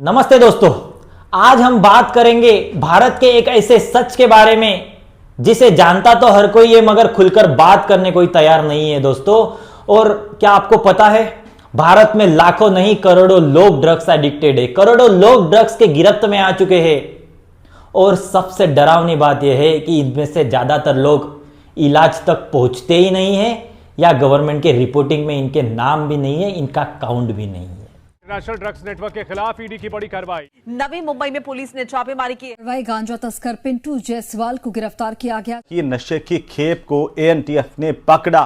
नमस्ते दोस्तों, आज हम बात करेंगे भारत के एक ऐसे सच के बारे में जिसे जानता तो हर कोई है मगर खुलकर बात करने कोई तैयार नहीं है दोस्तों। और क्या आपको पता है, भारत में लाखों नहीं करोड़ों लोग ड्रग्स एडिक्टेड है, करोड़ों लोग ड्रग्स के गिरफ्त में आ चुके हैं। और सबसे डरावनी बात यह है कि इनमें से ज्यादातर लोग इलाज तक पहुंचते ही नहीं है या गवर्नमेंट के रिपोर्टिंग में इनके नाम भी नहीं है, इनका काउंट भी नहीं है। नेशनल ड्रग्स नेटवर्क के खिलाफ ईडी की बड़ी कार्रवाई। नवी मुंबई में पुलिस ने छापेमारी की। गांजा तस्कर पिंटू जायसवाल को गिरफ्तार किया गया। ये नशे की खेप को एएनटीएफ ने पकड़ा।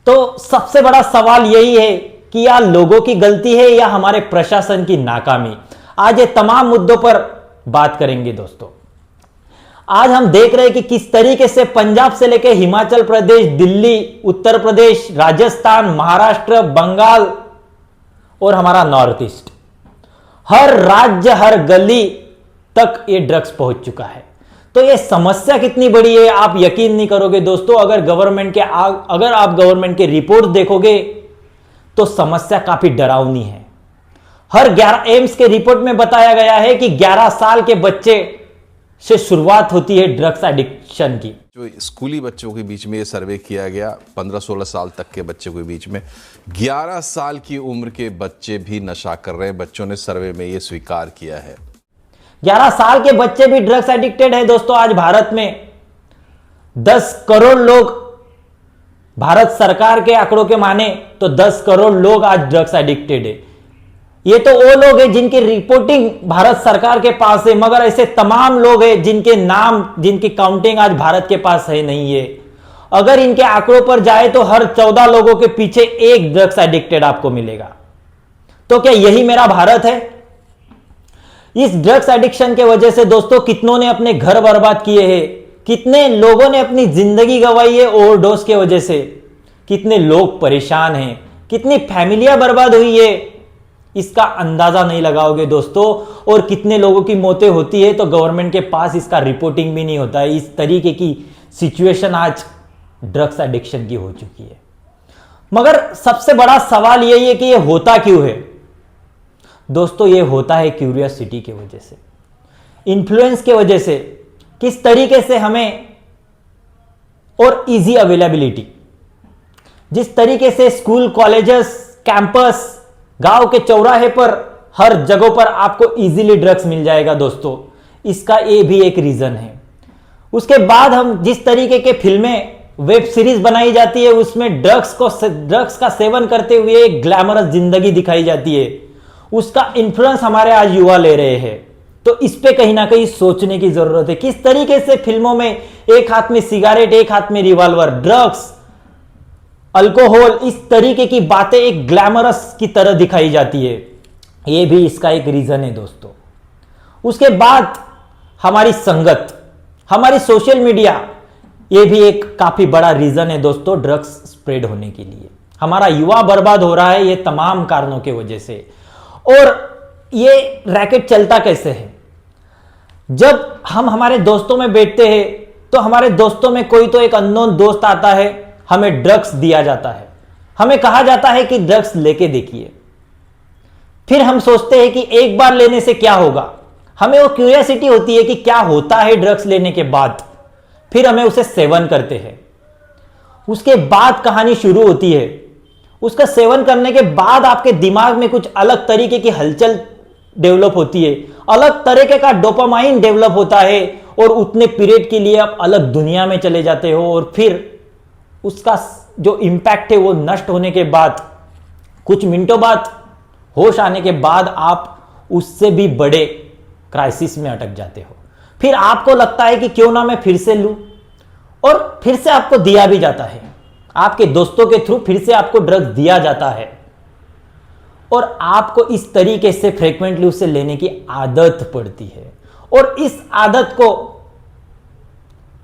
तो सबसे बड़ा सवाल यही है कि या लोगों की गलती है या हमारे प्रशासन की नाकामी। आज ये तमाम मुद्दों पर बात करेंगे दोस्तों। आज हम देख रहे हैं कि किस तरीके से पंजाब से लेकर हिमाचल प्रदेश, दिल्ली, उत्तर प्रदेश, राजस्थान, महाराष्ट्र, बंगाल और हमारा नॉर्थ ईस्ट, हर राज्य, हर गली तक ये ड्रग्स पहुंच चुका है। तो ये समस्या कितनी बड़ी है आप यकीन नहीं करोगे दोस्तों। अगर आप गवर्नमेंट के रिपोर्ट देखोगे तो समस्या काफी डरावनी है। हर 11 एम्स के रिपोर्ट में बताया गया है कि 11 साल के बच्चे से शुरुआत होती है ड्रग्स एडिक्शन की। जो स्कूली बच्चों के बीच में ये सर्वे किया गया, 15-16 साल तक के बच्चों के बीच में 11 साल की उम्र के बच्चे भी नशा कर रहे हैं। बच्चों ने सर्वे में ये स्वीकार किया है। 11 साल के बच्चे भी ड्रग्स एडिक्टेड है दोस्तों। आज भारत में 10 करोड़ लोग, भारत सरकार के आंकड़ों के माने तो 10 करोड़ लोग आज ड्रग्स एडिक्टेड है। ये तो वो लोग हैं जिनकी रिपोर्टिंग भारत सरकार के पास है, मगर ऐसे तमाम लोग हैं जिनके नाम, जिनकी काउंटिंग आज भारत के पास है नहीं है। अगर इनके आंकड़ों पर जाए तो हर 14 लोगों के पीछे एक ड्रग्स एडिक्टेड आपको मिलेगा। तो क्या यही मेरा भारत है? इस ड्रग्स एडिक्शन के वजह से दोस्तों कितनों ने अपने घर बर्बाद किए हैं, कितने लोगों ने अपनी जिंदगी गंवाई है ओवरडोज के वजह से, कितने लोग परेशान हैं, कितनी फैमिलियां बर्बाद हुई है, इसका अंदाजा नहीं लगाओगे दोस्तों। और कितने लोगों की मौतें होती है तो गवर्नमेंट के पास इसका रिपोर्टिंग भी नहीं होता है। इस तरीके की सिचुएशन आज ड्रग्स एडिक्शन की हो चुकी है। मगर सबसे बड़ा सवाल यही है कि यह होता क्यों है दोस्तों? यह होता है क्यूरियोसिटी की वजह से, इन्फ्लुएंस के वजह से। किस तरीके से हमें, और इजी अवेलेबिलिटी, जिस तरीके से स्कूल, कॉलेजेस, कैंपस, गांव के चौराहे पर, हर जगह पर आपको इजीली ड्रग्स मिल जाएगा दोस्तों। इसका ये भी एक रीजन है। उसके बाद हम जिस तरीके के फिल्में, वेब सीरीज बनाई जाती है, उसमें ड्रग्स का सेवन करते हुए एक ग्लैमरस जिंदगी दिखाई जाती है, उसका इन्फ्लुएंस हमारे आज युवा ले रहे हैं। तो इस पे कहीं ना कहीं सोचने की जरूरत है। किस तरीके से फिल्मों में एक हाथ में सिगारेट, एक हाथ में रिवॉल्वर, ड्रग्स, अल्कोहल, इस तरीके की बातें एक ग्लैमरस की तरह दिखाई जाती है। यह भी इसका एक रीजन है दोस्तों। उसके बाद हमारी संगत, हमारी सोशल मीडिया, यह भी एक काफी बड़ा रीजन है दोस्तों ड्रग्स स्प्रेड होने के लिए। हमारा युवा बर्बाद हो रहा है ये तमाम कारणों की वजह से। और ये रैकेट चलता कैसे है? जब हम हमारे दोस्तों में बैठते हैं तो हमारे दोस्तों में कोई तो एक अननोन दोस्त आता है, हमें ड्रग्स दिया जाता है, हमें कहा जाता है कि ड्रग्स लेके देखिए। फिर हम सोचते हैं कि एक बार लेने से क्या होगा, हमें वो क्यूरियोसिटी होती है कि क्या होता है ड्रग्स लेने के बाद। फिर हमें उसे सेवन करते हैं। उसके बाद कहानी शुरू होती है। उसका सेवन करने के बाद आपके दिमाग में कुछ अलग तरीके की हलचल डेवलप होती है, अलग तरीके का डोपामाइन डेवलप होता है, और उतने पीरियड के लिए आप अलग दुनिया में चले जाते हो। और फिर उसका जो इंपैक्ट है वो नष्ट होने के बाद, कुछ मिनटों बाद, होश आने के बाद आप उससे भी बड़े क्राइसिस में अटक जाते हो। फिर आपको लगता है कि क्यों ना मैं फिर से लूं, और फिर से आपको दिया भी जाता है। आपके दोस्तों के थ्रू फिर से आपको ड्रग्स दिया जाता है, और आपको इस तरीके से फ्रीक्वेंटली उसे लेने की आदत पड़ती है। और इस आदत को,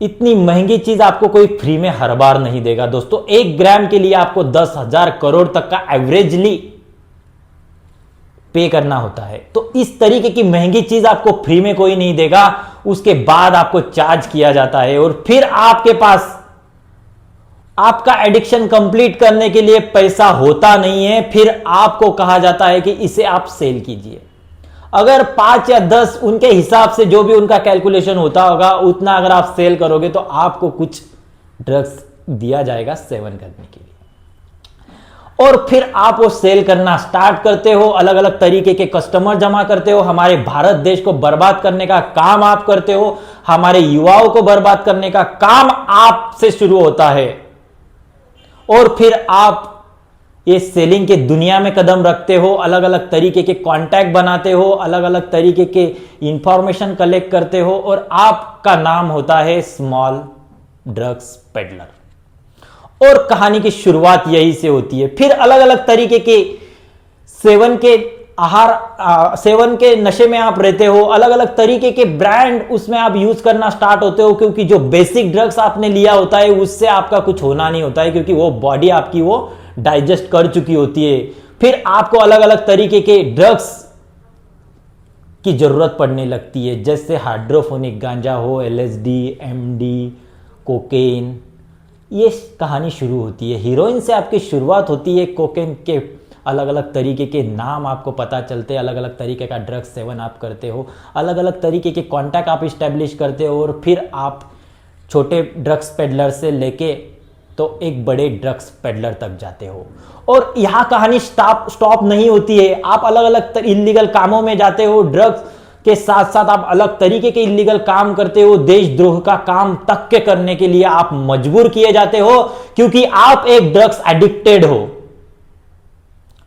इतनी महंगी चीज आपको कोई फ्री में हर बार नहीं देगा दोस्तों। 1 ग्राम के लिए आपको 10,000 करोड़ तक का एवरेजली पे करना होता है। तो इस तरीके की महंगी चीज आपको फ्री में कोई नहीं देगा, उसके बाद आपको चार्ज किया जाता है। और फिर आपके पास आपका एडिक्शन कंप्लीट करने के लिए पैसा होता नहीं है। फिर आपको कहा जाता है कि इसे आप सेल कीजिए। अगर 5 या 10 उनके हिसाब से जो भी उनका कैलकुलेशन होता होगा उतना अगर आप सेल करोगे तो आपको कुछ ड्रग्स दिया जाएगा सेवन करने के लिए, और फिर आप वो सेल करना स्टार्ट करते हो, अलग अलग तरीके के कस्टमर जमा करते हो, हमारे भारत देश को बर्बाद करने का काम आप करते हो, हमारे युवाओं को बर्बाद करने का काम आपसे शुरू होता है, और फिर आप ये सेलिंग के दुनिया में कदम रखते हो, अलग अलग तरीके के कांटेक्ट बनाते हो, अलग अलग तरीके के इंफॉर्मेशन कलेक्ट करते हो, और आपका नाम होता है स्मॉल ड्रग्स पेडलर। और कहानी की शुरुआत यही से होती है। फिर अलग अलग तरीके के सेवन के नशे में आप रहते हो, अलग अलग तरीके के ब्रांड उसमें आप यूज करना स्टार्ट होते हो, क्योंकि जो बेसिक ड्रग्स आपने लिया होता है उससे आपका कुछ होना नहीं होता है, क्योंकि वो बॉडी आपकी वो डाइजेस्ट कर चुकी होती है। फिर आपको अलग अलग तरीके के ड्रग्स की जरूरत पड़ने लगती है, जैसे हाइड्रोफोनिक गांजा हो, LSD, MD, कोकेन। ये कहानी शुरू होती है, हीरोइन से आपकी शुरुआत होती है, कोकेन के अलग अलग तरीके के नाम आपको पता चलते हैं, अलग अलग तरीके का ड्रग्स सेवन आप करते हो, अलग अलग तरीके के कांटेक्ट आप इस्टेब्लिश करते हो, और फिर आप छोटे ड्रग्स पेडलर से लेके तो एक बड़े ड्रग्स पेडलर तक जाते हो। और यहाँ कहानी स्टॉप नहीं होती है, आप अलग अलग इलीगल कामों में जाते हो, ड्रग्स के साथ साथ आप अलग तरीके के इलीगल काम करते हो, देशद्रोह का काम तक के करने के लिए आप मजबूर किए जाते हो, क्योंकि आप एक ड्रग्स एडिक्टेड हो।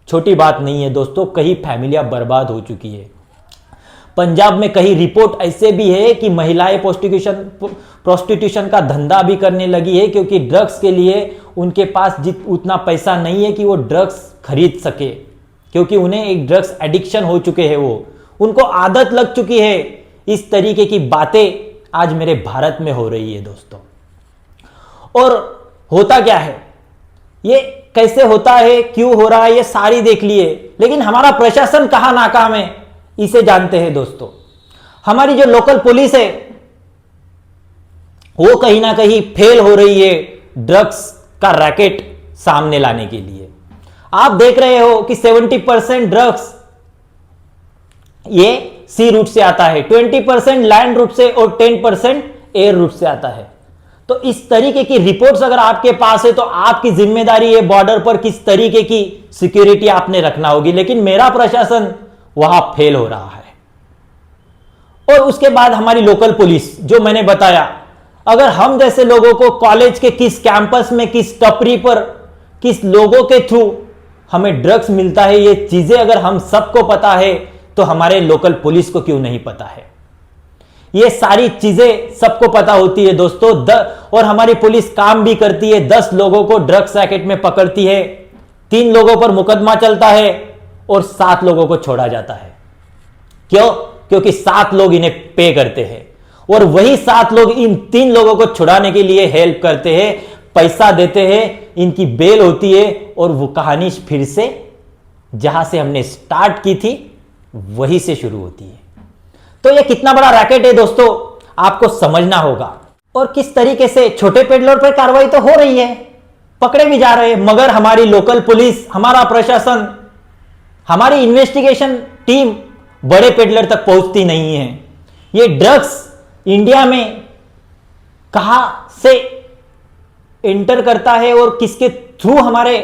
छोटी बात नहीं है दोस्तों, कई फैमिलियां बर्बाद हो चुकी है। पंजाब में कई रिपोर्ट ऐसे भी है कि महिलाएं प्रोस्टिट्यूशन का धंधा भी करने लगी है, क्योंकि ड्रग्स के लिए उनके पास उतना पैसा नहीं है कि वो ड्रग्स खरीद सके, क्योंकि उन्हें एक ड्रग्स एडिक्शन हो चुके हैं, वो उनको आदत लग चुकी है। इस तरीके की बातें आज मेरे भारत में हो रही है दोस्तों। और होता क्या है, ये कैसे होता है, क्यों हो रहा है, ये सारी देख लिए, लेकिन हमारा प्रशासन कहां नाकाम है इसे जानते हैं दोस्तों। हमारी जो लोकल पुलिस है वो कहीं ना कहीं फेल हो रही है ड्रग्स का रैकेट सामने लाने के लिए। आप देख रहे हो कि 70% ड्रग्स ये सी रूट से आता है, 20% लैंड रूट से और 10% एयर रूट से आता है। तो इस तरीके की रिपोर्ट्स अगर आपके पास है तो आपकी जिम्मेदारी है बॉर्डर पर किस तरीके की सिक्योरिटी आपने रखना होगी, लेकिन मेरा प्रशासन वहां फेल हो रहा है। और उसके बाद हमारी लोकल पुलिस, जो मैंने बताया, अगर हम जैसे लोगों को कॉलेज के किस कैंपस में, किस टपरी पर, किस लोगों के थ्रू हमें ड्रग्स मिलता है, ये चीजें अगर हम सबको पता है तो हमारे लोकल पुलिस को क्यों नहीं पता है? ये सारी चीजें सबको पता होती है दोस्तों। और हमारी पुलिस काम भी करती है, 10 लोगों को ड्रग्स रैकेट में पकड़ती है, 3 लोगों पर मुकदमा चलता है और 7 लोगों को छोड़ा जाता है। क्यों? क्योंकि 7 लोग इन्हें पे करते हैं, और वही 7 लोग इन 3 लोगों को छुड़ाने के लिए हेल्प करते हैं, पैसा देते हैं, इनकी बेल होती है, और वो कहानी फिर से जहां से हमने स्टार्ट की थी वही से शुरू होती है। तो ये कितना बड़ा रैकेट है दोस्तों, आपको समझना होगा। और किस तरीके से छोटे पेडलर पर कार्रवाई तो हो रही है, पकड़े भी जा रहे हैं, मगर हमारी लोकल पुलिस, हमारा प्रशासन, हमारी इन्वेस्टिगेशन टीम बड़े पेडलर तक पहुंचती नहीं है। ये ड्रग्स इंडिया में कहां से एंटर करता है और किसके थ्रू हमारे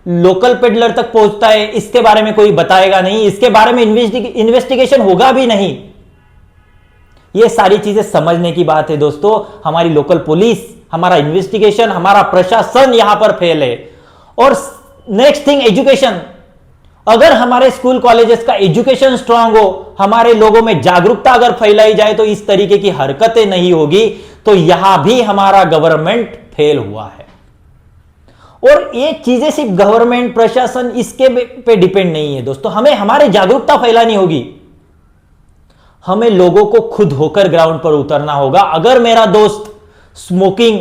लोकल पेडलर तक पहुंचता है, इसके बारे में कोई बताएगा नहीं, इसके बारे में इन्वेस्टिगेशन होगा भी नहीं। ये सारी चीजें समझने की बात है दोस्तों। हमारी लोकल पुलिस, हमारा इन्वेस्टिगेशन, हमारा प्रशासन यहां पर फेल है। और नेक्स्ट थिंग, एजुकेशन। अगर हमारे स्कूल कॉलेजेस का एजुकेशन स्ट्रांग हो, हमारे लोगों में जागरूकता अगर फैलाई जाए तो इस तरीके की हरकतें नहीं होगी। तो यहां भी हमारा गवर्नमेंट फेल हुआ है। और ये चीजें सिर्फ गवर्नमेंट, प्रशासन, इसके पे डिपेंड नहीं है दोस्तों। हमें हमारे जागरूकता फैलानी होगी, हमें लोगों को खुद होकर ग्राउंड पर उतरना होगा। अगर मेरा दोस्त स्मोकिंग,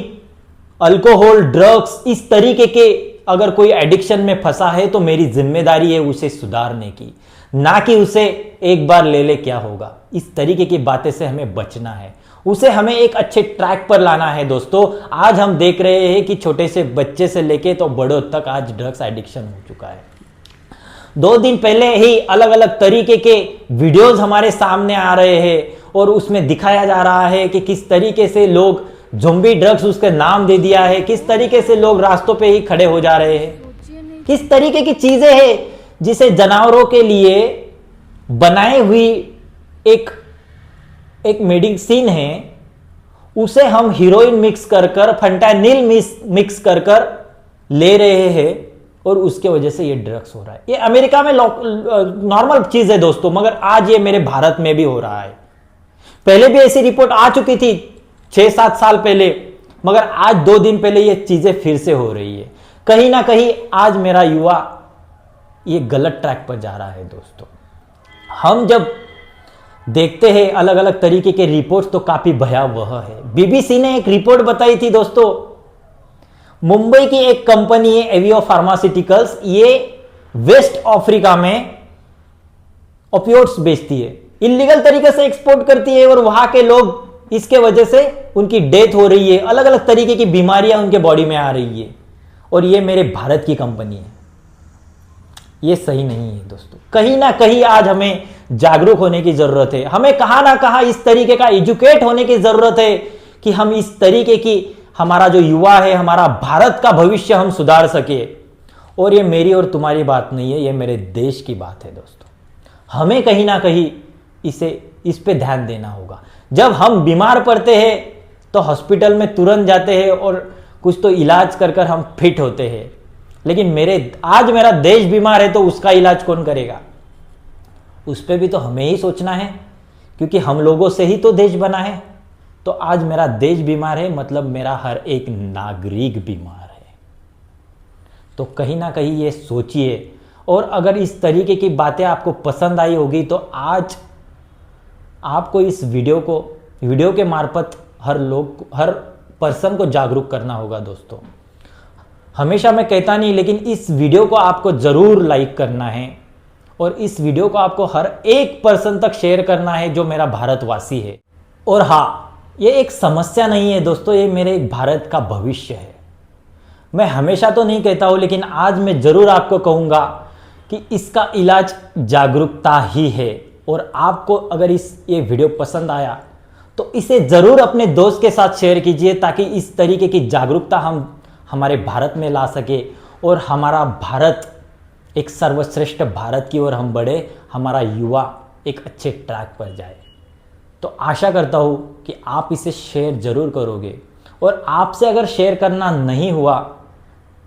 अल्कोहल, ड्रग्स, इस तरीके के अगर कोई एडिक्शन में फंसा है तो मेरी जिम्मेदारी है उसे सुधारने की, ना कि उसे एक बार ले ले क्या होगा। इस तरीके की बातें से हमें बचना है, उसे हमें एक अच्छे ट्रैक पर लाना है दोस्तों। आज हम देख रहे हैं कि छोटे से बच्चे से लेके तो बड़ों तक आज ड्रग्स एडिक्शन हो चुका है 2 दिन पहले ही अलग अलग तरीके के वीडियोस हमारे सामने आ रहे हैं और उसमें दिखाया जा रहा है कि किस तरीके से लोग ज़ॉम्बी ड्रग्स उसका नाम दे दिया है, किस तरीके से लोग रास्तों पे ही खड़े हो जा रहे हैं, किस तरीके की चीजें हैं जिसे जानवरों के लिए बनाई हुई एक मेडिसिन है, उसे हम हीरोइन मिक्स कर फंटानिल मिक्स कर ले रहे हैं और उसके वजह से ये ड्रग्स हो रहा है। ये अमेरिका में नॉर्मल चीज है दोस्तों, मगर आज ये मेरे भारत में भी हो रहा है। पहले भी ऐसी रिपोर्ट आ चुकी थी 6-7 साल पहले, मगर आज 2 दिन पहले ये चीजें फिर से हो रही है। कहीं ना कहीं आज मेरा युवा ये गलत ट्रैक पर जा रहा है दोस्तों। हम जब देखते हैं अलग अलग तरीके के रिपोर्ट्स तो काफी भयावह है। बीबीसी ने एक रिपोर्ट बताई थी दोस्तों, मुंबई की एक कंपनी है एवियो फार्मास्यूटिकल्स, ये वेस्ट अफ्रीका में ओपियोइड्स बेचती है, इलीगल तरीके से एक्सपोर्ट करती है और वहां के लोग इसके वजह से उनकी डेथ हो रही है, अलग अलग तरीके की बीमारियां उनके बॉडी में आ रही है और ये मेरे भारत की कंपनी है। ये सही नहीं है दोस्तों। कहीं ना कहीं आज हमें जागरूक होने की जरूरत है, हमें कहां ना कहां इस तरीके का एजुकेट होने की जरूरत है कि हम इस तरीके की हमारा जो युवा है, हमारा भारत का भविष्य हम सुधार सके। और ये मेरी और तुम्हारी बात नहीं है, ये मेरे देश की बात है दोस्तों। हमें कहीं ना कहीं इस पे ध्यान देना होगा। जब हम बीमार पड़ते हैं तो हॉस्पिटल में तुरंत जाते हैं और कुछ तो इलाज कर हम फिट होते हैं, लेकिन आज मेरा देश बीमार है तो उसका इलाज कौन करेगा? उस पर भी तो हमें ही सोचना है, क्योंकि हम लोगों से ही तो देश बना है। तो आज मेरा देश बीमार है, मतलब मेरा हर एक नागरिक बीमार है। तो कहीं ना कहीं ये सोचिए, और अगर इस तरीके की बातें आपको पसंद आई होगी तो आज आपको इस वीडियो के मार्फत हर पर्सन को जागरूक करना होगा दोस्तों। हमेशा मैं कहता नहीं, लेकिन इस वीडियो को आपको जरूर लाइक करना है और इस वीडियो को आपको हर एक पर्सन तक शेयर करना है जो मेरा भारतवासी है। और हाँ, ये एक समस्या नहीं है दोस्तों, ये मेरे एक भारत का भविष्य है। मैं हमेशा तो नहीं कहता हूं, लेकिन आज मैं जरूर आपको कहूंगा कि इसका इलाज जागरूकता ही है। और आपको अगर ये वीडियो पसंद आया तो इसे जरूर अपने दोस्त के साथ शेयर कीजिए, ताकि इस तरीके की जागरूकता हम हमारे भारत में ला सके और हमारा भारत एक सर्वश्रेष्ठ भारत की ओर हम बढ़े, हमारा युवा एक अच्छे ट्रैक पर जाए। तो आशा करता हूँ कि आप इसे शेयर जरूर करोगे, और आपसे अगर शेयर करना नहीं हुआ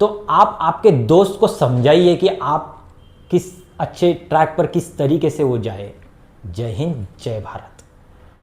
तो आप आपके दोस्त को समझाइए कि आप किस अच्छे ट्रैक पर किस तरीके से वो जाए। जय हिंद, जय भारत।